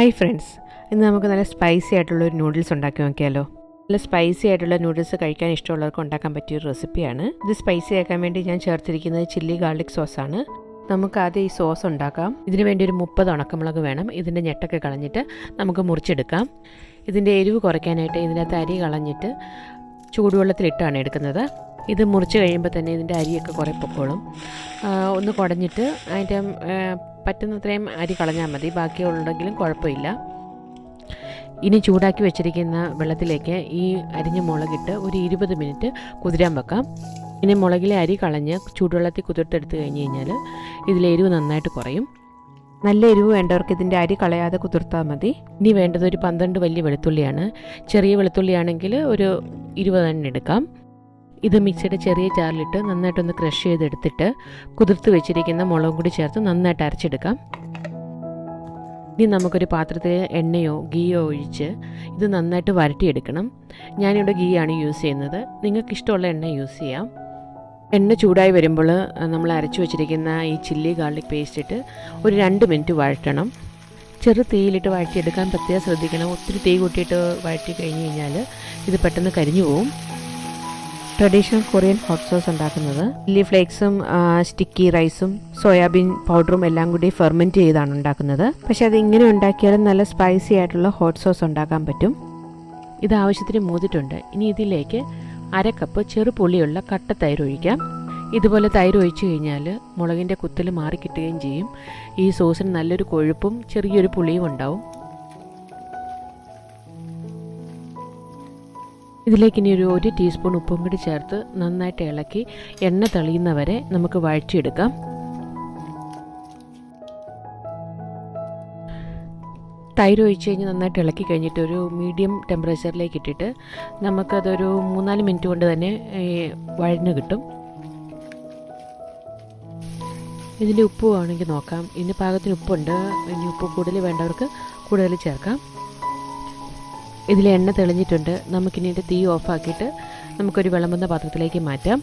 Hi friends, ഇന്ന് നമുക്ക് നല്ല സ്പൈസി ആയിട്ടുള്ളൊരു നൂഡിൽസ് ഉണ്ടാക്കി നോക്കിയാലോ. നല്ല സ്പൈസി ആയിട്ടുള്ള നൂഡിൽസ് കഴിക്കാൻ ഇഷ്ടമുള്ളവർക്ക് ഉണ്ടാക്കാൻ പറ്റിയൊരു റെസിപ്പിയാണ്. ഇത് സ്പൈസി ആക്കാൻ വേണ്ടി ഞാൻ ചേർത്തിരിക്കുന്നത് ചില്ലി ഗാർലിക് സോസാണ്. നമുക്ക് ആദ്യം ഈ സോസ് ഉണ്ടാക്കാം. ഇതിന് വേണ്ടി ഒരു 30 ഉണക്കമുളക് വേണം. ഇതിൻ്റെ ഞെട്ടൊക്കെ കളഞ്ഞിട്ട് നമുക്ക് മുറിച്ചെടുക്കാം. ഇതിൻ്റെ എരിവ് കുറയ്ക്കാനായിട്ട് ഇതിനകത്ത് അരി കളഞ്ഞിട്ട് ചൂടുവെള്ളത്തിലിട്ടാണ് എടുക്കുന്നത്. ഇത് മുറിച്ച് കഴിയുമ്പോൾ തന്നെ ഇതിൻ്റെ അരിയൊക്കെ കുറേ പൊക്കോളും. ഒന്ന് കുടഞ്ഞിട്ട് അതിൻ്റെ പറ്റുന്നത്രയും അരി കളഞ്ഞാൽ മതി, ബാക്കിയുള്ളെങ്കിലും കുഴപ്പമില്ല. ഇനി ചൂടാക്കി വെച്ചിരിക്കുന്ന വെള്ളത്തിലേക്ക് ഈ അരിഞ്ഞ മുളകിട്ട് ഒരു 20 മിനിറ്റ് കുതിരാൻ വെക്കാം. ഇനി മുളകിലെ അരി കളഞ്ഞ് ചൂടുവെള്ളത്തിൽ കുതിർത്തെടുത്ത് കഴിഞ്ഞ് കഴിഞ്ഞാൽ ഇതിലെ എരിവ് നന്നായിട്ട് കുറയും. നല്ല എരിവ് വേണ്ടവർക്ക് ഇതിൻ്റെ അരി കളയാതെ കുതിർത്താൽ മതി. ഇനി വേണ്ടത് ഒരു 12 വലിയ വെളുത്തുള്ളിയാണ്. ചെറിയ വെളുത്തുള്ളിയാണെങ്കിൽ ഒരു 20 എണ്ണം എടുക്കാം. ഇത് മിക്സിയുടെ ചെറിയ ജാറിലിട്ട് നന്നായിട്ടൊന്ന് ക്രഷ് ചെയ്തെടുത്തിട്ട് കുതിർത്ത് വെച്ചിരിക്കുന്ന മുളകും കൂടി ചേർത്ത് നന്നായിട്ട് അരച്ചെടുക്കാം. ഇനി നമുക്കൊരു പാത്രത്തിൽ എണ്ണയോ ഗീയോ ഒഴിച്ച് ഇത് നന്നായിട്ട് വരട്ടിയെടുക്കണം. ഞാനിവിടെ ഗീ ആണ് യൂസ് ചെയ്യുന്നത്. നിങ്ങൾക്ക് ഇഷ്ടമുള്ള എണ്ണ യൂസ് ചെയ്യാം. എണ്ണ ചൂടായി വരുമ്പോൾ നമ്മൾ അരച്ചു വെച്ചിരിക്കുന്ന ഈ ചില്ലി ഗാർലിക് പേസ്റ്റ് ഇട്ട് ഒരു 2 മിനിറ്റ് വഴറ്റണം. ചെറു തീയിലിട്ട് വഴറ്റിയെടുക്കാൻ പ്രത്യേകം ശ്രദ്ധിക്കണം. ഒത്തിരി തീ കൂട്ടിയിട്ട് വഴറ്റി കഴിഞ്ഞ് കഴിഞ്ഞാൽ ഇത് പെട്ടെന്ന് കരിഞ്ഞു പോവും. ട്രഡീഷണൽ കൊറിയൻ ഹോട്ട് സോസ് ഉണ്ടാക്കുന്നത് ചില്ലി ഫ്ലേക്സും സ്റ്റിക്കി റൈസും സോയാബീൻ പൗഡറും എല്ലാം കൂടി ഫെർമെൻറ്റ് ചെയ്താണ് ഉണ്ടാക്കുന്നത്. പക്ഷേ അത് ഇങ്ങനെ ഉണ്ടാക്കിയാലും നല്ല സ്പൈസി ആയിട്ടുള്ള ഹോട്ട് സോസ് ഉണ്ടാക്കാൻ പറ്റും. ഇത് ആവശ്യത്തിന് മൂത്തിട്ടുണ്ട്. ഇനി ഇതിലേക്ക് 1/2 കപ്പ് ചെറുപുളിയുള്ള കട്ട തൈര് ഒഴിക്കാം. ഇതുപോലെ തൈര് ഒഴിച്ചു കഴിഞ്ഞാൽ മുളകിൻ്റെ കുത്തൽ മാറിക്കിട്ടുകയും ചെയ്യും. ഈ സോസിന് നല്ലൊരു കൊഴുപ്പും ചെറിയൊരു പുളിയും ഉണ്ടാവും. ഇതിലേക്ക് ഇനി ഒരു 1 ടീസ്പൂൺ ഉപ്പും കൂടി ചേർത്ത് നന്നായിട്ട് ഇളക്കി എണ്ണ തെളിയുന്നവരെ നമുക്ക് വഴറ്റിയെടുക്കാം. തൈര് ഒഴിച്ച് കഴിഞ്ഞ് നന്നായിട്ട് ഇളക്കി കഴിഞ്ഞിട്ട് ഒരു മീഡിയം ടെമ്പറേച്ചറിലേക്ക് ഇട്ടിട്ട് നമുക്കതൊരു 3-4 മിനിറ്റ് കൊണ്ട് തന്നെ വഴഞ്ഞ് കിട്ടും. ഇതിൻ്റെ ഉപ്പ് വേണമെങ്കിൽ നോക്കാം. ഇതിന് പാകത്തിന് ഉപ്പുണ്ട്. ഇനി ഉപ്പ് കൂടുതൽ വേണ്ടവർക്ക് കൂടുതൽ ചേർക്കാം. ഇതിൽ എണ്ണ തെളിഞ്ഞിട്ടുണ്ട്. നമുക്കിനി ഇതിൻ്റെ തീ ഓഫാക്കിയിട്ട് നമുക്കൊരു വിളമ്പുന്ന പാത്രത്തിലേക്ക് മാറ്റാം.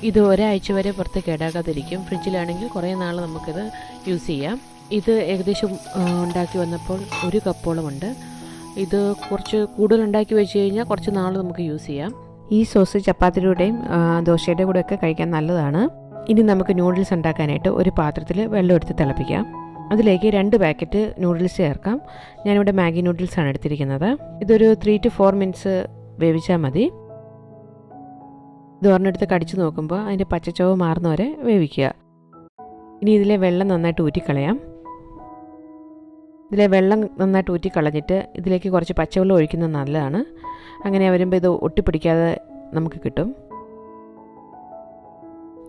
ഇത് ഒരാഴ്ച വരെ പുറത്ത് കേടാകാതിരിക്കും. ഫ്രിഡ്ജിലാണെങ്കിൽ കുറേ നാൾ നമുക്കിത് യൂസ് ചെയ്യാം. ഇത് ഏകദേശം ഉണ്ടാക്കി വന്നപ്പോൾ 1 കപ്പോളം ഉണ്ട്. ഇത് കുറച്ച് കൂടുതൽ ഉണ്ടാക്കി വെച്ച് കഴിഞ്ഞാൽ കുറച്ച് നാൾ നമുക്ക് യൂസ് ചെയ്യാം. ഈ സോസ് ചപ്പാത്തിയുടെയും ദോശയുടെ കൂടെയൊക്കെ കഴിക്കാൻ നല്ലതാണ്. ഇനി നമുക്ക് നൂഡിൽസ് ഉണ്ടാക്കാനായിട്ട് ഒരു പാത്രത്തിൽ വെള്ളം എടുത്ത് തിളപ്പിക്കാം. അതിലേക്ക് 2 പാക്കറ്റ് നൂഡിൽസ് ചേർക്കാം. ഞാനിവിടെ മാഗി നൂഡിൽസാണ് എടുത്തിരിക്കുന്നത്. ഇതൊരു 3 to 4 മിനിറ്റ്സ് വേവിച്ചാൽ മതി. ഇത് ഒരെണ്ണെടുത്ത് കടിച്ചു നോക്കുമ്പോൾ അതിൻ്റെ പച്ചച്ചോവ് മാറുന്നവരെ വേവിക്കുക. ഇനി ഇതിലെ വെള്ളം നന്നായിട്ട് ഊറ്റിക്കളയാം. ഇതിലെ വെള്ളം നന്നായിട്ട് ഊറ്റിക്കളഞ്ഞിട്ട് ഇതിലേക്ക് കുറച്ച് പച്ചവെള്ളം ഒഴിക്കുന്നത് നല്ലതാണ്. അങ്ങനെ വരുമ്പോൾ ഇത് ഒട്ടിപ്പിടിക്കാതെ നമുക്ക് കിട്ടും.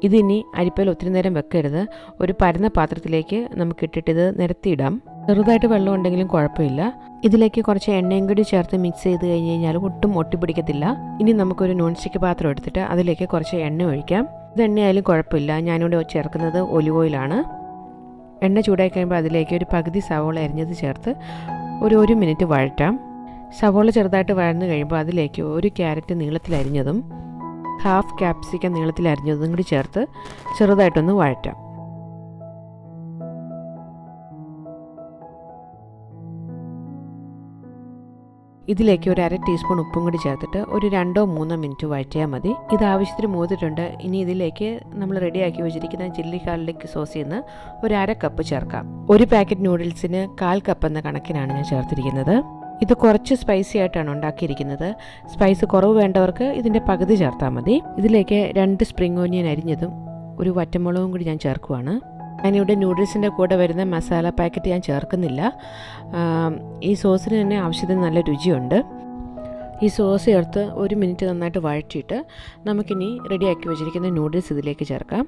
ഇതിനി അരിപ്പയിൽ ഒത്തിരി നേരം വെക്കരുത്. ഒരു പരന്ന പാത്രത്തിലേക്ക് നമുക്ക് ഇട്ടിട്ട് നിരത്തിയിടാം. ചെറുതായിട്ട് വെള്ളം ഉണ്ടെങ്കിലും കുഴപ്പമില്ല. ഇതിലേക്ക് കുറച്ച് എണ്ണയും കൂടി ചേർത്ത് മിക്സ് ചെയ്ത് കഴിഞ്ഞ് കഴിഞ്ഞാൽ ഒട്ടും ഒട്ടിപ്പിടിക്കത്തില്ല. ഇനി നമുക്കൊരു നോൺ സ്റ്റിക്ക് പാത്രം എടുത്തിട്ട് അതിലേക്ക് കുറച്ച് എണ്ണ ഒഴിക്കാം. ഇത് എണ്ണയായാലും കുഴപ്പമില്ല. ഞാനിവിടെ ചേർക്കുന്നത് ഒലിവ് ഓയിലാണ്. എണ്ണ ചൂടായി കഴിയുമ്പോൾ അതിലേക്ക് ഒരു പകുതി സവോള അരിഞ്ഞത് ചേർത്ത് ഒരു 1 മിനിറ്റ് വഴറ്റാം. സവോള ചെറുതായിട്ട് വഴന്നു കഴിയുമ്പോൾ അതിലേക്ക് 1 ക്യാരറ്റ് നീളത്തിൽ അരിഞ്ഞതും 1/2 ക്യാപ്സിക്കം നീളത്തിൽ അരിഞ്ഞതും കൂടി ചേർത്ത് ചെറുതായിട്ടൊന്ന് വഴറ്റാം. ഇതിലേക്ക് ഒരു 1/2 ടീസ്പൂൺ ഉപ്പും കൂടി ചേർത്തിട്ട് ഒരു 2-3 മിനിറ്റ് വഴറ്റിയാൽ മതി. ഇത് ആവശ്യത്തിന് മൂത്തിട്ടുണ്ട്. ഇനി ഇതിലേക്ക് നമ്മൾ റെഡിയാക്കി വെച്ചിരിക്കുന്ന ചില്ലി ഗാർലിക് സോസിൽ നിന്ന് ഒരു 1/2 കപ്പ് ചേർക്കാം. 1 പാക്കറ്റ് നൂഡിൽസിന് 1/4 കപ്പ് എന്ന കണക്കിനാണ് ഞാൻ ചേർത്തിരിക്കുന്നത്. ഇത് കുറച്ച് സ്പൈസി ആയിട്ടാണ് ഉണ്ടാക്കിയിരിക്കുന്നത്. സ്പൈസ് കുറവ് വേണ്ടവർക്ക് ഇതിൻ്റെ പകുതി ചേർത്താൽ മതി. ഇതിലേക്ക് 2 സ്പ്രിംഗ് ഓനിയൻ അരിഞ്ഞതും ഒരു വറ്റമുളകും കൂടി ഞാൻ ചേർക്കുവാണ്. ഞാനിവിടെ നൂഡിൽസിൻ്റെ കൂടെ വരുന്ന മസാല പാക്കറ്റ് ഞാൻ ചേർക്കുന്നില്ല. ഈ സോസിന് തന്നെ ആവശ്യത്തിന് നല്ല രുചിയുണ്ട്. ഈ സോസ് ചേർത്ത് 1 മിനിറ്റ് നന്നായിട്ട് വഴറ്റിയിട്ട് നമുക്കിനി റെഡിയാക്കി വെച്ചിരിക്കുന്ന നൂഡിൽസ് ഇതിലേക്ക് ചേർക്കാം.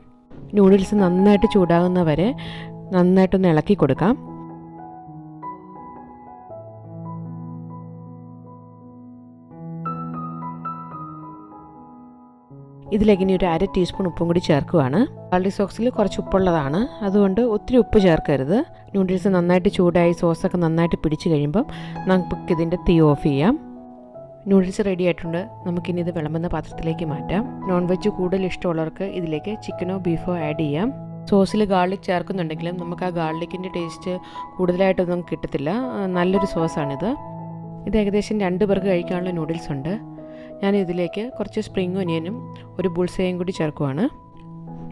നൂഡിൽസ് നന്നായിട്ട് ചൂടാകുന്നവരെ നന്നായിട്ടൊന്ന് ഇളക്കി കൊടുക്കാം. ഇതിലേക്ക് ഇനി ഒരു 1/2 ടീസ്പൂൺ ഉപ്പും കൂടി ചേർക്കുവാണ്. ഗാർലിക് സോസിൽ കുറച്ച് ഉപ്പുള്ളതാണ്, അതുകൊണ്ട് ഒത്തിരി ഉപ്പ് ചേർക്കരുത്. നൂഡിൽസ് നന്നായിട്ട് ചൂടായി സോസൊക്കെ നന്നായിട്ട് പിടിച്ച് കഴിയുമ്പം നമുക്ക് ഇതിൻ്റെ തീ ഓഫ് ചെയ്യാം. നൂഡിൽസ് റെഡി ആയിട്ടുണ്ട്. നമുക്കിനി ഇത് വിളമ്പുന്ന പാത്രത്തിലേക്ക് മാറ്റാം. നോൺ വെജ് കൂടുതൽ ഇഷ്ടമുള്ളവർക്ക് ഇതിലേക്ക് ചിക്കനോ ബീഫോ ആഡ് ചെയ്യാം. സോസിൽ ഗാർലിക് ചേർക്കുന്നുണ്ടെങ്കിലും നമുക്ക് ആ ഗാർലിക്കിൻ്റെ ടേസ്റ്റ് കൂടുതലായിട്ടൊന്നും കിട്ടത്തില്ല. നല്ലൊരു സോസാണിത്. ഇത് ഏകദേശം 2 പേർക്ക് കഴിക്കാനുള്ള നൂഡിൽസ് ഉണ്ട്. ഞാൻ ഇതിലേക്ക് കുറച്ച് സ്പ്രിംഗ് ഒനിയനും ഒരു ബുൾസയും കൂടി ചേർക്കുവാണ്.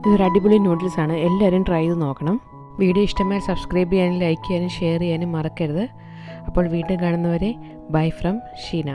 ഇതൊരു അടിപൊളി നൂഡിൽസാണ്. എല്ലാവരും ട്രൈ ചെയ്ത് നോക്കണം. വീഡിയോ ഇഷ്ടമായി സബ്സ്ക്രൈബ് ചെയ്യാനും ലൈക്ക് ചെയ്യാനും ഷെയർ ചെയ്യാനും മറക്കരുത്. അപ്പോൾ വീണ്ടും കാണുന്നവരെ ബൈ ഫ്രം ഷീന.